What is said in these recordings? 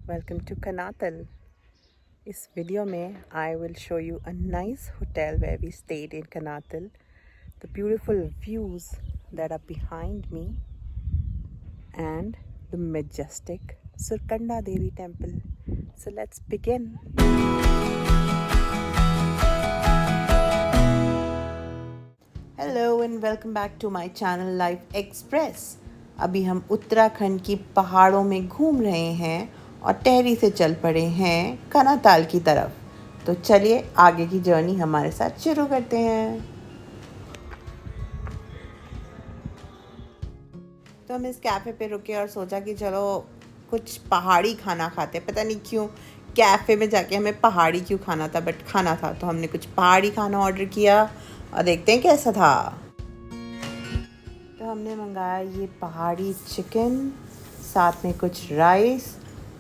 Welcome to Kanatal. इस वीडियो में I will show you a nice hotel where we stayed in Kanatal, the beautiful views that are behind me and the majestic Surkanda Devi temple. So let's begin. Hello and welcome back to my channel life express. अभी हम उत्तराखंड की पहाड़ों में घूम रहे हैं और टेहरी से चल पड़े हैं कनाताल की तरफ। तो चलिए आगे की जर्नी हमारे साथ शुरू करते हैं। तो हम इस कैफ़े पे रुके और सोचा कि चलो कुछ पहाड़ी खाना खाते हैं। पता नहीं क्यों कैफ़े में जाके हमें पहाड़ी क्यों खाना था, बट खाना था तो हमने कुछ पहाड़ी खाना ऑर्डर किया और देखते हैं कैसा था। तो हमने मंगाया ये पहाड़ी चिकन, साथ में कुछ राइस,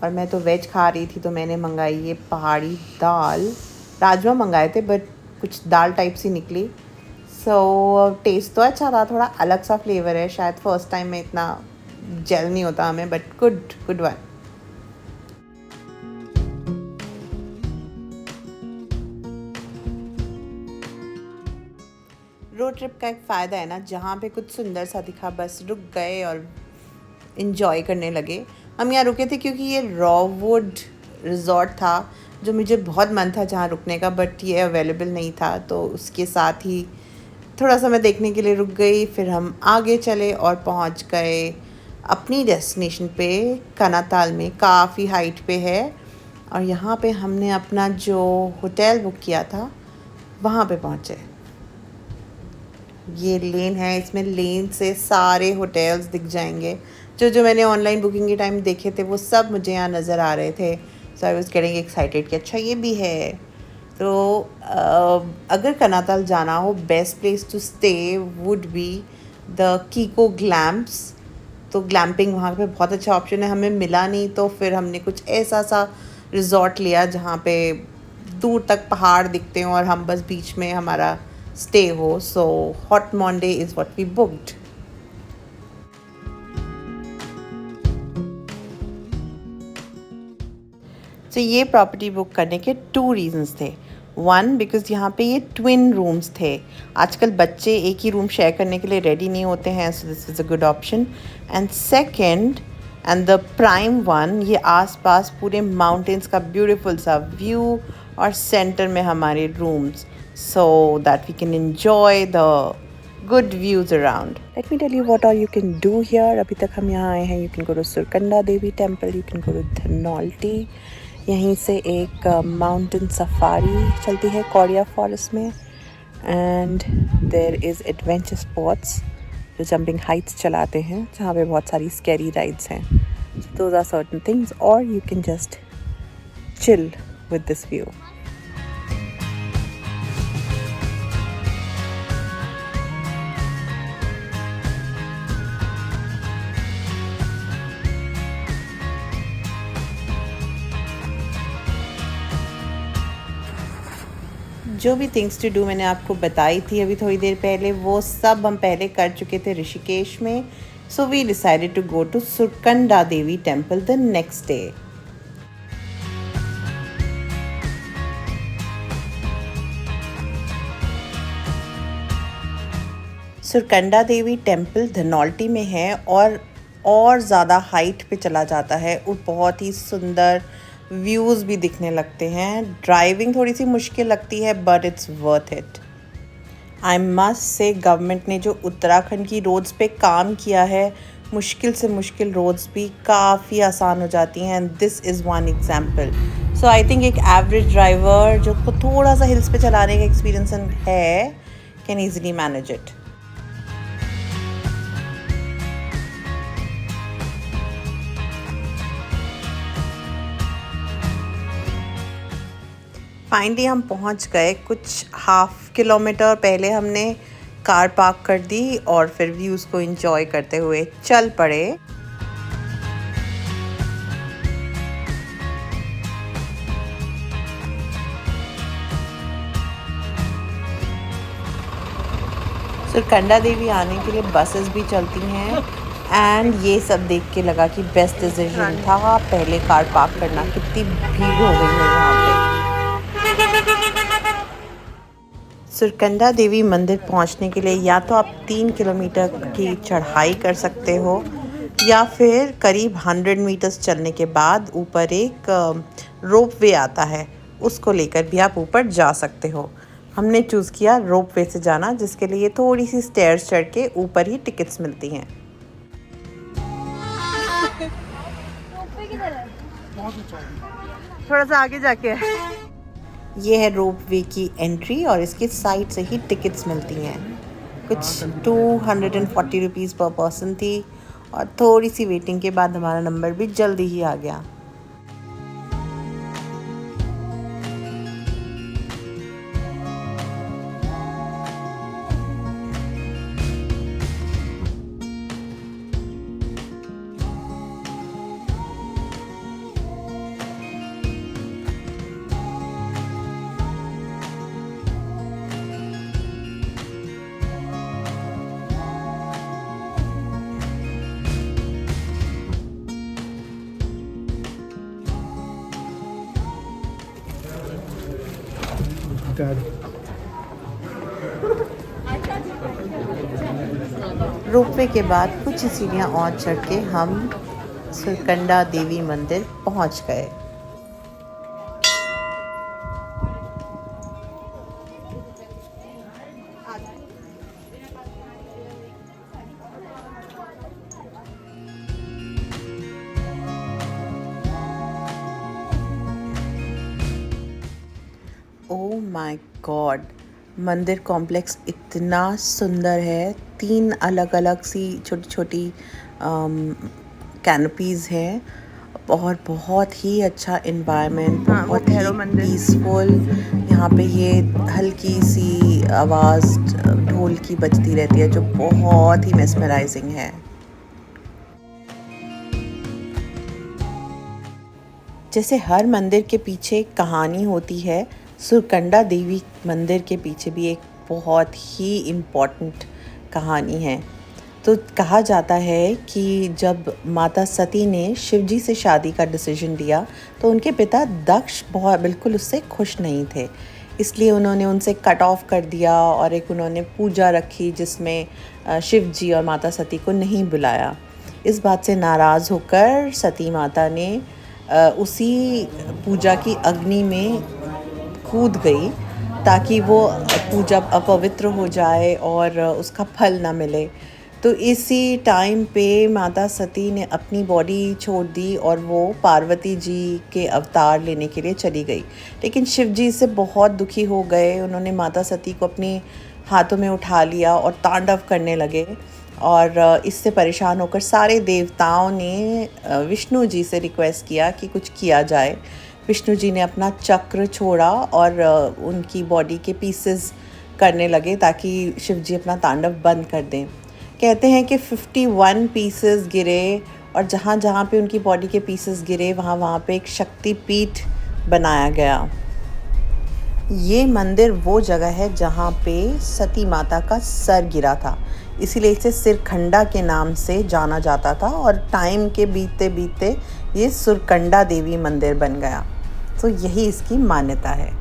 और मैं तो वेज खा रही थी तो मैंने मंगाई ये पहाड़ी दाल। राजमा मंगाए थे बट कुछ दाल टाइप सी निकली। सो टेस्ट तो अच्छा था, थोड़ा अलग सा फ्लेवर है, शायद फर्स्ट टाइम में इतना जेल नहीं होता हमें, but good one. Road trip का एक फ़ायदा है ना, जहाँ पे कुछ सुंदर सा दिखा बस रुक गए और इन्जॉय करने लगे। हम यहाँ रुके थे क्योंकि ये रॉवुड रिज़ॉर्ट था जो मुझे बहुत मन था जहाँ रुकने का, बट ये अवेलेबल नहीं था, तो उसके साथ ही थोड़ा सा मैं देखने के लिए रुक गई। फिर हम आगे चले और पहुँच गए अपनी डेस्टिनेशन पे। कनाताल में काफ़ी हाइट पे है और यहाँ पे हमने अपना जो होटल बुक किया था वहाँ पे पहुँचे। ये लेन है, इसमें लेन से सारे होटल्स दिख जाएंगे। जो मैंने ऑनलाइन बुकिंग के टाइम देखे थे वो सब मुझे यहाँ नज़र आ रहे थे। सो आई वाज गेटिंग एक्साइटेड कि अच्छा ये भी है। तो अगर कनाताल जाना हो, best place to stay would be the Keeko Glamps. तो ग्लैम्पिंग वहाँ पे बहुत अच्छा ऑप्शन है। हमें मिला नहीं तो फिर हमने कुछ ऐसा सा रिजॉर्ट लिया जहाँ पे दूर तक पहाड़ दिखते हों और हम बस बीच में हमारा स्टे हो। So hot Monday is what we booked. तो ये प्रॉपर्टी बुक करने के 2 रीज़न्स थे। 1 बिकॉज़ यहाँ पे ये ट्विन रूम्स थे। आजकल बच्चे एक ही रूम शेयर करने के लिए रेडी नहीं होते हैं, so this is a good option. And second and the prime one, ये आसपास पूरे माउंटेन्स का ब्यूटीफुल सा व्यू और सेंटर में हमारे rooms, so that we can enjoy the good views around. Let me tell you what all you can do here. अभी तक हम यहाँ आए हैं। You can go to Surkanda Devi Temple, you can go to Dhanolti. यहीं से एक mountain safari चलती है कौड़िया फॉरेस्ट में, and there is adventure spots जो जंपिंग हाइट्स चलाते हैं जहाँ पे बहुत सारी स्कैरी राइड्स हैं। दोज आर सर्टन थिंग्स, और you can just chill with this view. जो भी थिंग्स टू डू मैंने आपको बताई थी अभी थोड़ी देर पहले, वो सब हम पहले कर चुके थे ऋषिकेश में। So we decided to go to Surkanda Devi temple the next day. Surkanda Devi temple Dhanaulti में है और ज़्यादा हाइट पे चला जाता है और बहुत ही सुंदर व्यूज़ भी दिखने लगते हैं। ड्राइविंग थोड़ी सी मुश्किल लगती है but it's worth it. I must say government ने जो उत्तराखंड की रोड्स पे काम किया है, मुश्किल से मुश्किल रोड्स भी काफ़ी आसान हो जाती हैं, and this is one example. So I think एक एवरेज ड्राइवर जो को थोड़ा सा हिल्स पे चलाने का एक्सपीरियंस है can easily manage it. Finally हम पहुंच गए। कुछ हाफ किलोमीटर पहले हमने कार पार्क कर दी और फिर व्यूज़ को एंजॉय करते हुए चल पड़े। सुरकंडा देवी आने के लिए बसेस भी चलती हैं एंड ये सब देख के लगा कि बेस्ट डिसीजन था पहले कार पार्क करना। कितनी भीड़ हो गई है यहाँ पे। सुरकंडा देवी मंदिर पहुँचने के लिए या तो आप 3 किलोमीटर की चढ़ाई कर सकते हो या फिर करीब 100 मीटर्स चलने के बाद ऊपर एक रोप वे आता है, उसको लेकर भी आप ऊपर जा सकते हो। हमने चूज़ किया रोप वे से जाना, जिसके लिए थोड़ी सी स्टेयर्स चढ़ के ऊपर ही टिकट्स मिलती हैं। थोड़ा सा आगे जाके है। ये है रोप वे की एंट्री और इसके साइड से ही टिकट्स मिलती हैं। कुछ 240 रुपीज़ पर पर्सन थी और थोड़ी सी वेटिंग के बाद हमारा नंबर भी जल्दी ही आ गया। रोपवे के बाद कुछ सीढ़ियाँ और चढ़ के हम सुरकंडा देवी मंदिर पहुँच गए। ओह माय गॉड, मंदिर कॉम्प्लेक्स इतना सुंदर है। 3 अलग अलग सी छोटी छोटी कैनोपीज़ हैं और बहुत ही अच्छा इन्वायरमेंट, बहुत ही पीसफुल। यहाँ पे ये हल्की सी आवाज़ ढोल की बजती रहती है जो बहुत ही मेस्मराइजिंग है। जैसे हर मंदिर के पीछे एक कहानी होती है, सुरकंडा देवी मंदिर के पीछे भी एक बहुत ही इम्पॉर्टेंट कहानी है। तो कहा जाता है कि जब माता सती ने शिवजी से शादी का डिसीजन लिया तो उनके पिता दक्ष बिल्कुल उससे खुश नहीं थे, इसलिए उन्होंने उनसे कट ऑफ कर दिया और एक उन्होंने पूजा रखी जिसमें शिवजी और माता सती को नहीं बुलाया। इस बात से नाराज़ होकर सती माता ने उसी पूजा की अग्नि में कूद गई ताकि वो पूजा अपवित्र हो जाए और उसका फल ना मिले। तो इसी टाइम पे माता सती ने अपनी बॉडी छोड़ दी और वो पार्वती जी के अवतार लेने के लिए चली गई। लेकिन शिव जी इससे बहुत दुखी हो गए। उन्होंने माता सती को अपने हाथों में उठा लिया और तांडव करने लगे और इससे परेशान होकर सारे देवताओं ने विष्णु जी से रिक्वेस्ट किया कि कुछ किया जाए। विष्णु जी ने अपना चक्र छोड़ा और उनकी बॉडी के पीसेस करने लगे ताकि शिव जी अपना तांडव बंद कर दें। कहते हैं कि 51 पीसेस गिरे और जहाँ जहाँ पे उनकी बॉडी के पीसेस गिरे वहाँ पे एक शक्तिपीठ बनाया गया। ये मंदिर वो जगह है जहाँ पे सती माता का सर गिरा था, इसीलिए इसे सिरखंडा के नाम से जाना जाता था और टाइम के बीतते बीतते ये सुरकंडा देवी मंदिर बन गया। तो यही इसकी मान्यता है।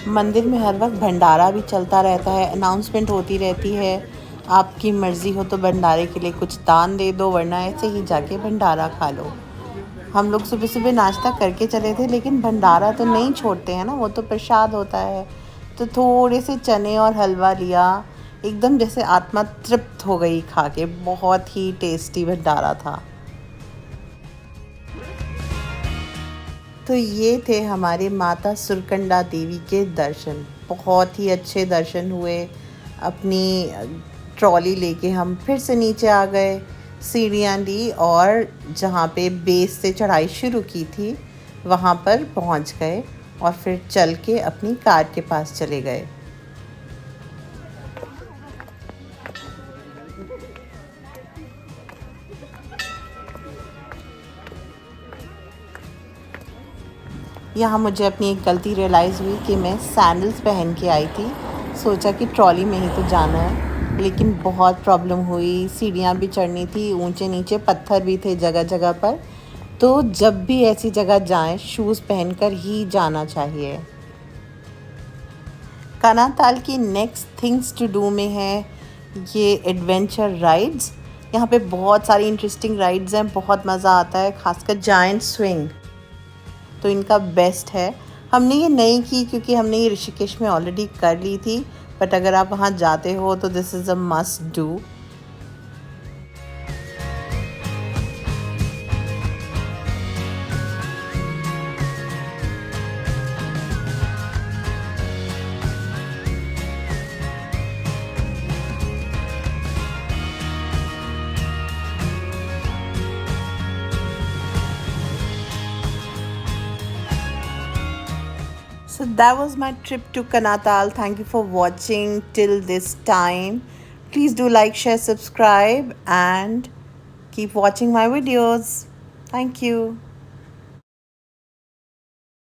मंदिर में हर वक्त भंडारा भी चलता रहता है, अनाउंसमेंट होती रहती है। आपकी मर्ज़ी हो तो भंडारे के लिए कुछ दान दे दो, वरना ऐसे ही जाके भंडारा खा लो। हम लोग सुबह सुबह नाश्ता करके चले थे, लेकिन भंडारा तो नहीं छोड़ते हैं ना, वो तो प्रसाद होता है। तो थोड़े से चने और हलवा लिया, एकदम जैसे आत्मा तृप्त हो गई खा के। बहुत ही टेस्टी भंडारा था। तो ये थे हमारे माता सुरकंडा देवी के दर्शन। बहुत ही अच्छे दर्शन हुए। अपनी ट्रॉली लेके हम फिर से नीचे आ गए, सीढ़ियाँ ली और जहाँ पे बेस से चढ़ाई शुरू की थी वहाँ पर पहुँच गए और फिर चल के अपनी कार के पास चले गए। यहाँ मुझे अपनी एक गलती रियलाइज़ हुई कि मैं सैंडल्स पहन के आई थी। सोचा कि ट्रॉली में ही तो जाना है, लेकिन बहुत प्रॉब्लम हुई। सीढ़ियाँ भी चढ़नी थी, ऊंचे नीचे पत्थर भी थे जगह जगह पर। तो जब भी ऐसी जगह जाएं, शूज़ पहनकर ही जाना चाहिए। कानाताल की नेक्स्ट थिंग्स टू डू में है ये एडवेंचर राइड्स। यहाँ पे बहुत सारी इंटरेस्टिंग राइड्स हैं, बहुत मज़ा आता है, खासकर जायंट स्विंग तो इनका बेस्ट है। हमने ये नहीं की क्योंकि हमने ये ऋषिकेश में ऑलरेडी कर ली थी, बट अगर आप वहाँ जाते हो तो this is a must do. So that was my trip to Kanatal. Thank you for watching till this time. Please do like, share, subscribe and keep watching my videos. Thank you.